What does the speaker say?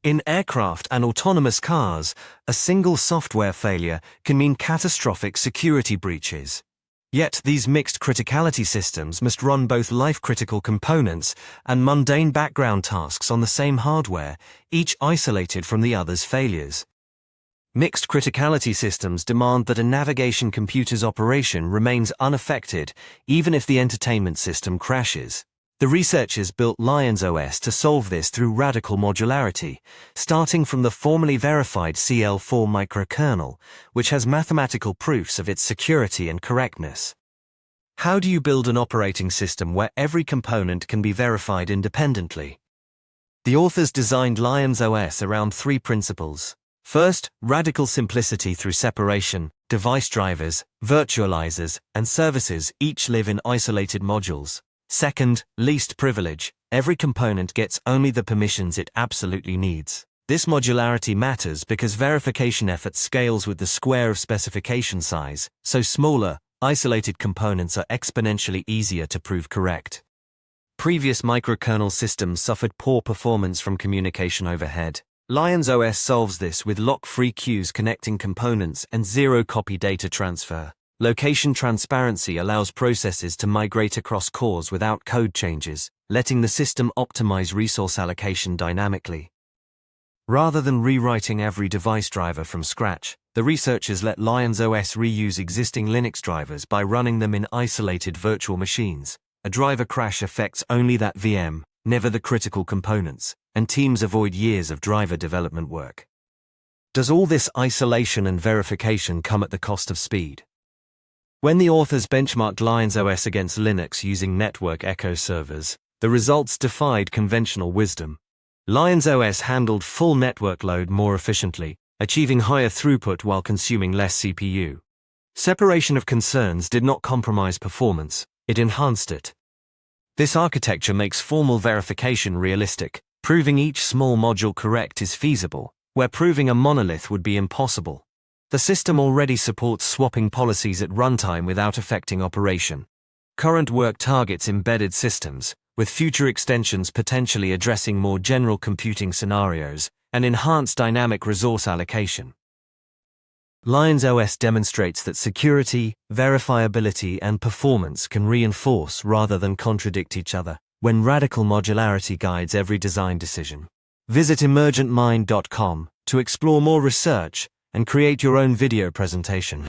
In aircraft and autonomous cars, a single software failure can mean catastrophic security breaches. Yet these mixed criticality systems must run both life-critical components and mundane background tasks on the same hardware, each isolated from the other's failures. Mixed criticality systems demand that a navigation computer's operation remains unaffected even if the entertainment system crashes. The researchers built LionsOS to solve this through radical modularity, starting from the formally verified CL4 microkernel, which has mathematical proofs of its security and correctness. How do you build an operating system where every component can be verified independently? The authors designed LionsOS around three principles. First, radical simplicity through separation. Device drivers, virtualizers, and services each live in isolated modules. Second, least privilege. Every component gets only the permissions it absolutely needs. This modularity matters because verification effort scales with the square of specification size, so smaller, isolated components are exponentially easier to prove correct. Previous microkernel systems suffered poor performance from communication overhead. LionsOS solves this with lock-free queues connecting components and zero-copy data transfer. Location transparency allows processes to migrate across cores without code changes, letting the system optimize resource allocation dynamically. Rather than rewriting every device driver from scratch, the researchers let LionsOS reuse existing Linux drivers by running them in isolated virtual machines. A driver crash affects only that VM, never the critical components, and teams avoid years of driver development work. Does all this isolation and verification come at the cost of speed? When the authors benchmarked LionsOS against Linux using network echo servers, the results defied conventional wisdom. LionsOS handled full network load more efficiently, achieving higher throughput while consuming less CPU. Separation of concerns did not compromise performance, it enhanced it. This architecture makes formal verification realistic, proving each small module correct is feasible, where proving a monolith would be impossible. The system already supports swapping policies at runtime without affecting operation. Current work targets embedded systems, with future extensions potentially addressing more general computing scenarios and enhanced dynamic resource allocation. LionsOS demonstrates that security, verifiability, and performance can reinforce rather than contradict each other when radical modularity guides every design decision. Visit emergentmind.com to explore more research and create your own video presentation.